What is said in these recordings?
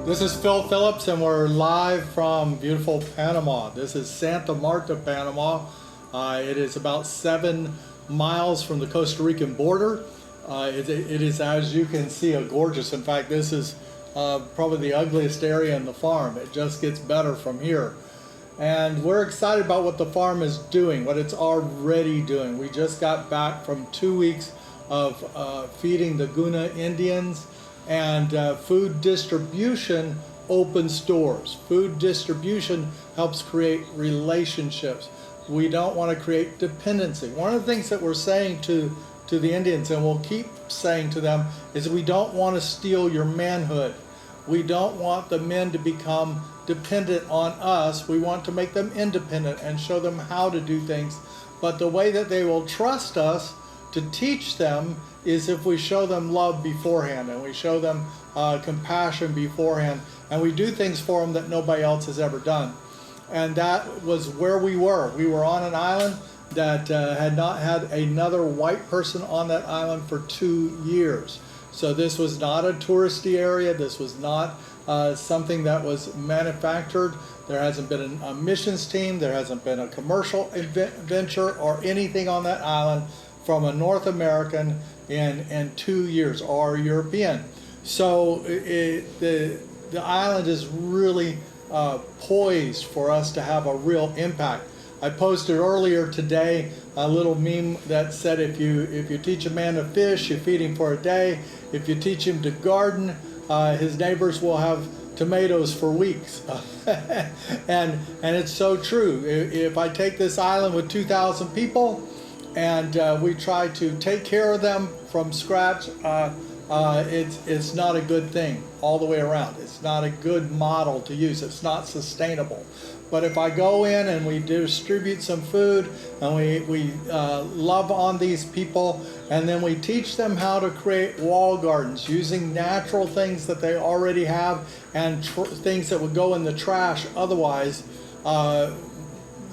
This is Phil Phillips, and we're live from beautiful Panama. This is Santa Marta, Panama. It is about 7 miles from the Costa Rican border. It is, as you can see, a gorgeous. In fact, this is probably the ugliest area in the farm. It just gets better from here. And we're excited about what the farm is doing, what it's already doing. We just got back from 2 weeks of feeding the Guna Indians, and food distribution opens doors. Food distribution helps create relationships. We don't want to create dependency. One of the things that we're saying to the Indians, and we'll keep saying to them, is we don't want to steal your manhood. We don't want the men to become dependent on us. We want to make them independent and show them how to do things. But the way that they will trust us to teach them is if we show them love beforehand, and we show them compassion beforehand, and we do things for them that nobody else has ever done. And that was where we were. We were on an island that had not had another white person on that island for 2 years. So this was not a touristy area. This was not something that was manufactured. There hasn't been a missions team. There hasn't been a commercial venture or anything on that island from a North American in 2 years, or European. So the island is really poised for us to have a real impact. I posted earlier today a little meme that said, if you teach a man to fish, you feed him for a day. If you teach him to garden, his neighbors will have tomatoes for weeks. and it's so true. If I take this island with 2,000 people, and we try to take care of them from scratch, it's not a good thing all the way around. It's not a good model to use. It's not sustainable. But if I go in and we distribute some food, and we love on these people, and then we teach them how to create wall gardens using natural things that they already have and things that would go in the trash otherwise,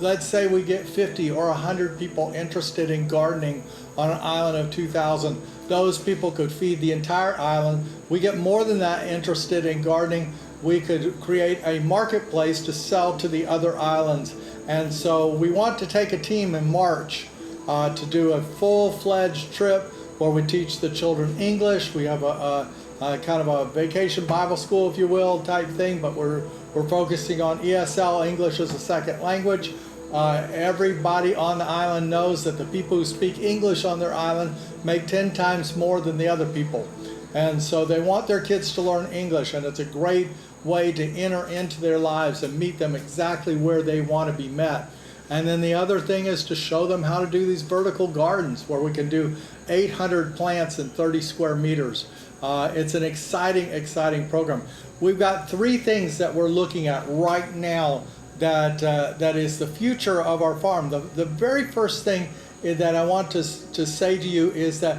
let's say we get 50 or 100 people interested in gardening on an island of 2,000. Those people could feed the entire island. We get more than that interested in gardening. We could create a marketplace to sell to the other islands. And so we want to take a team in March to do a full-fledged trip where we teach the children English. We have a kind of a vacation Bible school, if you will, type thing, but we're focusing on ESL, English as a second language. Everybody on the island knows that the people who speak English on their island make 10 times more than the other people. And so they want their kids to learn English, and it's a great way to enter into their lives and meet them exactly where they want to be met. And then the other thing is to show them how to do these vertical gardens where we can do 800 plants in 30 square meters. It's an exciting program. We've got 3 things that we're looking at right now that is the future of our farm. The very first thing that I want to say to you is that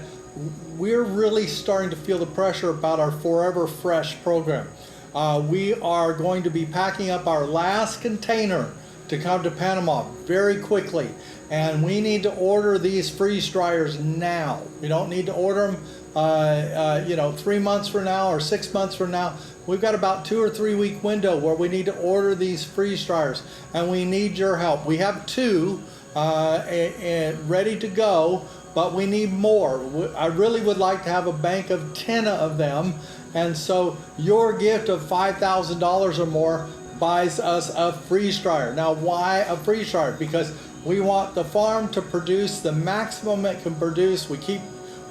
we're really starting to feel the pressure about our Forever Fresh program. We are going to be packing up our last container to come to Panama very quickly, and we need to order these freeze dryers now. We don't need to order them 3 months from now or 6 months from now. We've got about 2 or 3 week window where we need to order these freeze dryers, and we need your help. We have 2 ready to go, but we need more. I really would like to have a bank of 10 of them, and so your gift of $5,000 or more buys us a freeze dryer. Now, why a freeze dryer? Because we want the farm to produce the maximum it can produce. We keep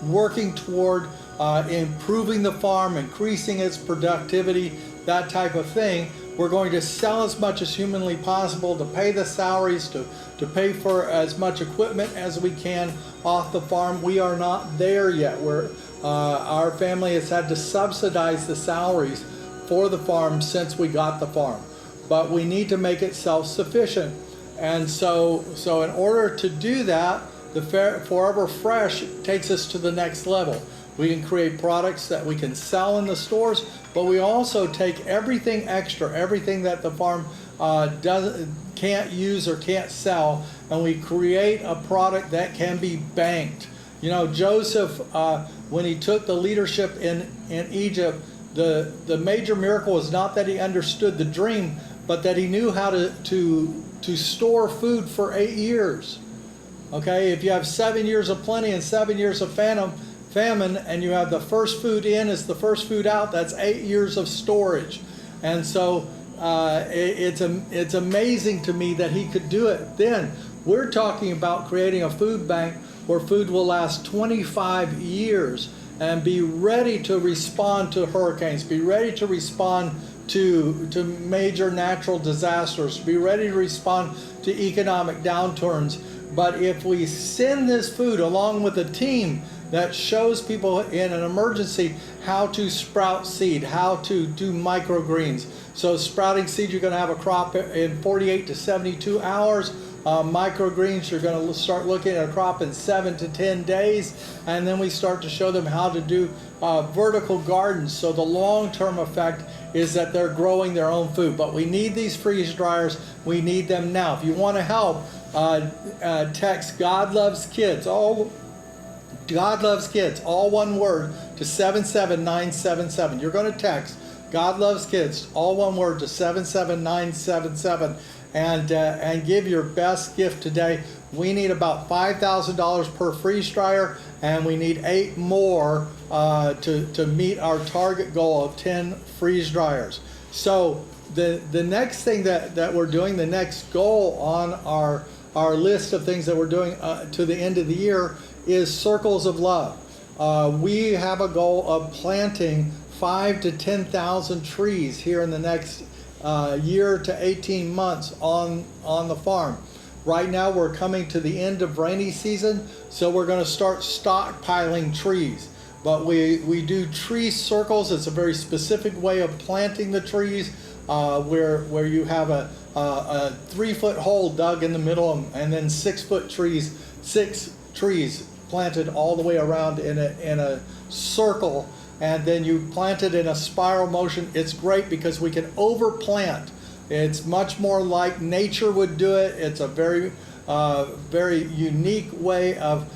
working toward improving the farm, increasing its productivity, that type of thing. We're going to sell as much as humanly possible to pay the salaries, to pay for as much equipment as we can off the farm. We are not there yet. Our family has had to subsidize the salaries for the farm since we got the farm, but we need to make it self-sufficient. And so in order to do that, the Forever Fresh takes us to the next level. We can create products that we can sell in the stores, but we also take everything extra, everything that the farm can't use or can't sell, and we create a product that can be banked. You know, Joseph, when he took the leadership in Egypt, the major miracle was not that he understood the dream, but that he knew how to store food for 8 years. Okay, if you have 7 years of plenty and 7 years of famine, and you have the first food in is the first food out, that's 8 years of storage. And so it's amazing to me that he could do it then. We're talking about creating a food bank where food will last 25 years and be ready to respond to hurricanes, be ready to respond to major natural disasters, be ready to respond to economic downturns. But if we send this food along with a team that shows people in an emergency how to sprout seed, how to do microgreens. So sprouting seed, you're going to have a crop in 48 to 72 hours. Microgreens, you're going to start looking at a crop in 7 to 10 days. And then we start to show them how to do vertical gardens. So the long-term effect is that they're growing their own food. But we need these freeze dryers. We need them now. If you want to help, text God Loves Kids, God Loves Kids, all one word, to 77977. You're going to text God Loves Kids, all one word, to 77977, and give your best gift today. We need about $5,000 per freeze dryer, and we need 8 more to meet our target goal of 10 freeze dryers. So the next thing that we're doing, the next goal on our list of things that we're doing to the end of the year, is Circles of Love. We have a goal of planting 5,000 to 10,000 trees here in the next year to 18 months on the farm. Right now we're coming to the end of rainy season, so we're going to start stockpiling trees. But we do tree circles. It's a very specific way of planting the trees, where you have a 3-foot hole dug in the middle, and then 6-foot trees, 6 trees planted all the way around in a circle, and then you plant it in a spiral motion. It's great because we can overplant. It's much more like nature would do it. It's a very unique way of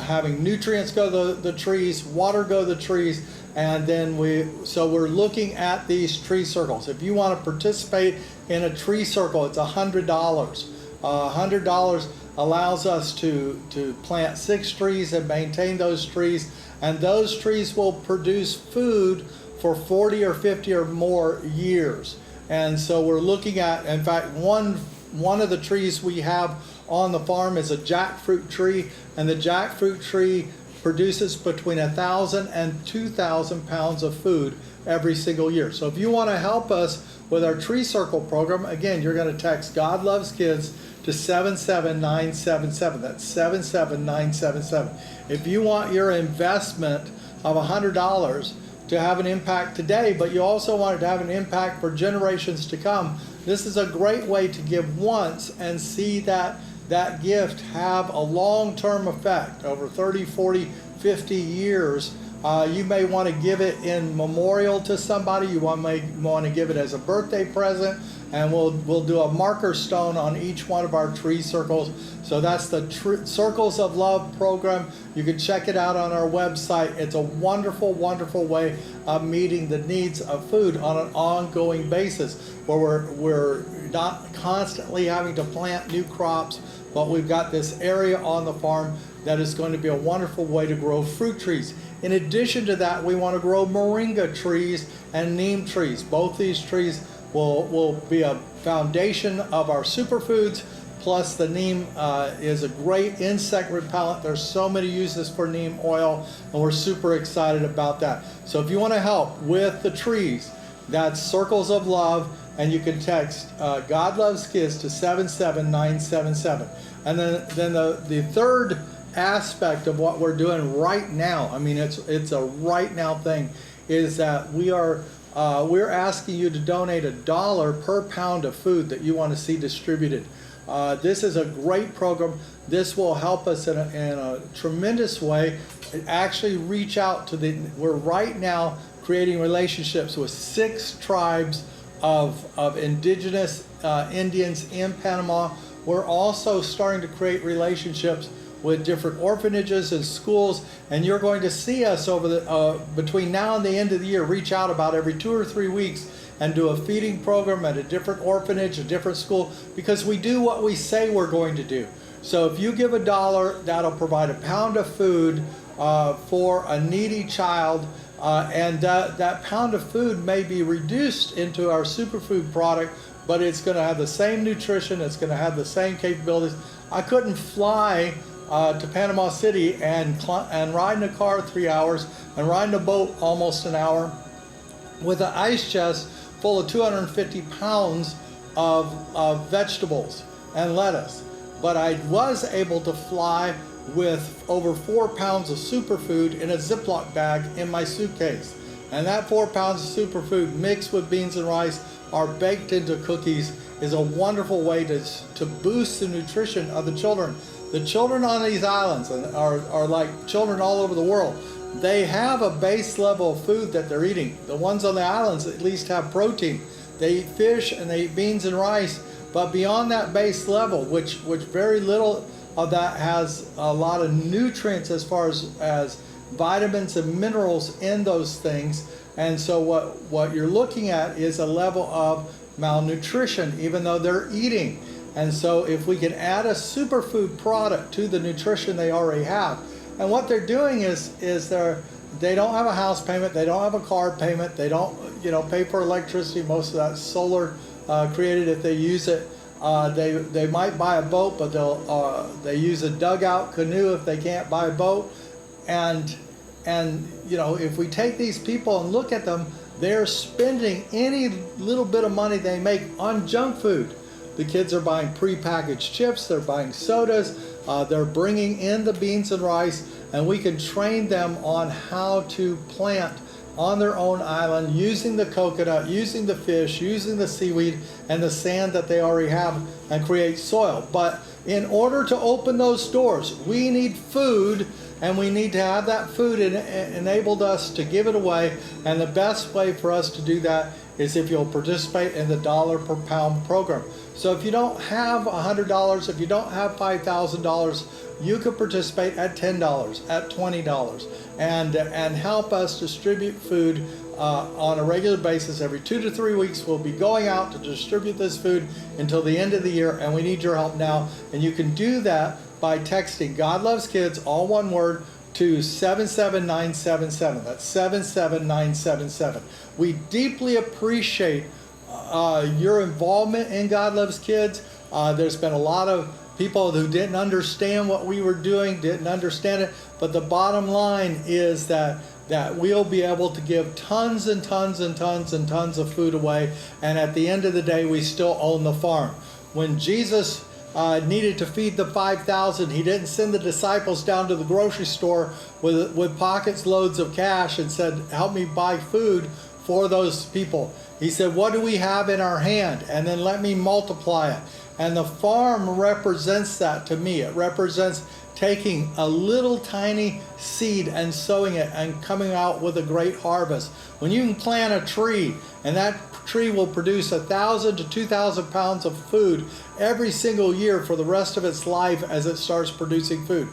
having nutrients go to the trees, water go to the trees, and then we're looking at these tree circles. If you want to participate in a tree circle, it's $100. $100 allows us to plant 6 trees and maintain those trees, and those trees will produce food for 40 or 50 or more years. And so we're looking at, in fact, one of the trees we have on the farm is a jackfruit tree, and the jackfruit tree produces between 1,000 and 2,000 pounds of food every single year. So if you want to help us with our tree circle program, again, you're going to text God Loves Kids to 77977. That's 77977. If you want your investment of $100 to have an impact today, but you also want it to have an impact for generations to come, this is a great way to give once and see that gift have a long-term effect over 30, 40, 50 years. You may want to give it in memorial to somebody. You may want to give it as a birthday present, and we'll do a marker stone on each one of our tree circles. So that's the Circles of Love program. You can check it out on our website. It's a wonderful, wonderful way of meeting the needs of food on an ongoing basis, where we're not constantly having to plant new crops, but we've got this area on the farm that is going to be a wonderful way to grow fruit trees. In addition to that, we want to grow Moringa trees and Neem trees. Both these trees will be a foundation of our superfoods. Plus the Neem is a great insect repellent. There's so many uses for Neem oil, and we're super excited about that. So if you want to help with the trees, that's Circles of Love, and you can text God Loves Kids to 77977. And then the third aspect of what we're doing right now, I mean it's a right now thing, is that we're asking you to donate $1 per pound of food that you want to see distributed. This is a great program. This will help us in a tremendous way. Actually reach out to we're right now creating relationships with 6 tribes of indigenous Indians in Panama we're also starting to create relationships with different orphanages and schools, and you're going to see us over the between now and the end of the year reach out about every 2 or 3 weeks and do a feeding program at a different orphanage, a different school, because we do what we say we're going to do. So if you give $1, that'll provide a pound of food for a needy child, and that pound of food may be reduced into our superfood product, but it's going to have the same nutrition, it's going to have the same capabilities. I couldn't fly to Panama City and ride in a car 3 hours and ride in a boat almost an hour with an ice chest full of 250 pounds of vegetables and lettuce. But I was able to fly with over 4 pounds of superfood in a Ziploc bag in my suitcase. And that 4 pounds of superfood mixed with beans and rice are baked into cookies is a wonderful way to boost the nutrition of the children. The children on these islands are like children all over the world. They have a base level of food that they're eating. The ones on the islands at least have protein. They eat fish and they eat beans and rice, but beyond that base level, which very little of that has a lot of nutrients as far as vitamins and minerals in those things. And so what you're looking at is a level of malnutrition, even though they're eating. And so if we can add a superfood product to the nutrition they already have, and what they're doing is they don't have a house payment, they don't have a car payment, they don't pay for electricity. Most of that's solar created if they use it. They might buy a boat, but they use a dugout canoe if they can't buy a boat. And if we take these people and look at them, they're spending any little bit of money they make on junk food. The kids are buying prepackaged chips, they're buying sodas, they're bringing in the beans and rice, and we can train them on how to plant on their own island using the coconut, using the fish, using the seaweed and the sand that they already have, and create soil. But in order to open those doors, we need food, and we need to have that food enabled us to give it away. And the best way for us to do that is if you'll participate in the $1 per pound program. So if you don't have $100, if you don't have $5,000, you could participate at $10, at $20, and help us distribute food on a regular basis. Every 2 to 3 weeks, we'll be going out to distribute this food until the end of the year, and we need your help now. And you can do that by texting God Loves Kids, all one word, to 77977. That's 77977. We deeply appreciate your involvement in God Loves Kids. There's been a lot of people who didn't understand what we were doing, didn't understand it, but the bottom line is that we'll be able to give tons and tons and tons and tons of food away, and at the end of the day, we still own the farm. When Jesus needed to feed the 5,000, he didn't send the disciples down to the grocery store with pockets loads of cash and said, help me buy food for those people. He said, what do we have in our hand? And then let me multiply it. And the farm represents that to me. It represents taking a little tiny seed and sowing it and coming out with a great harvest. When you can plant a tree and that tree will produce 1,000 to 2,000 pounds of food every single year for the rest of its life as it starts producing food.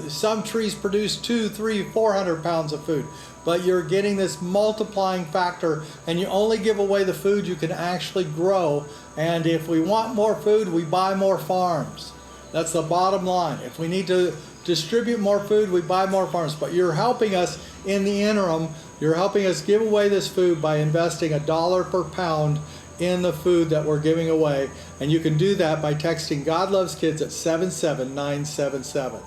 Some trees produce 200, 300, 400 pounds of food, but you're getting this multiplying factor, and you only give away the food you can actually grow. And if we want more food, we buy more farms. That's the bottom line. If we need to distribute more food, we buy more farms. But you're helping us in the interim. You're helping us give away this food by investing $1 per pound in the food that we're giving away. And you can do that by texting God Loves Kids at 77977.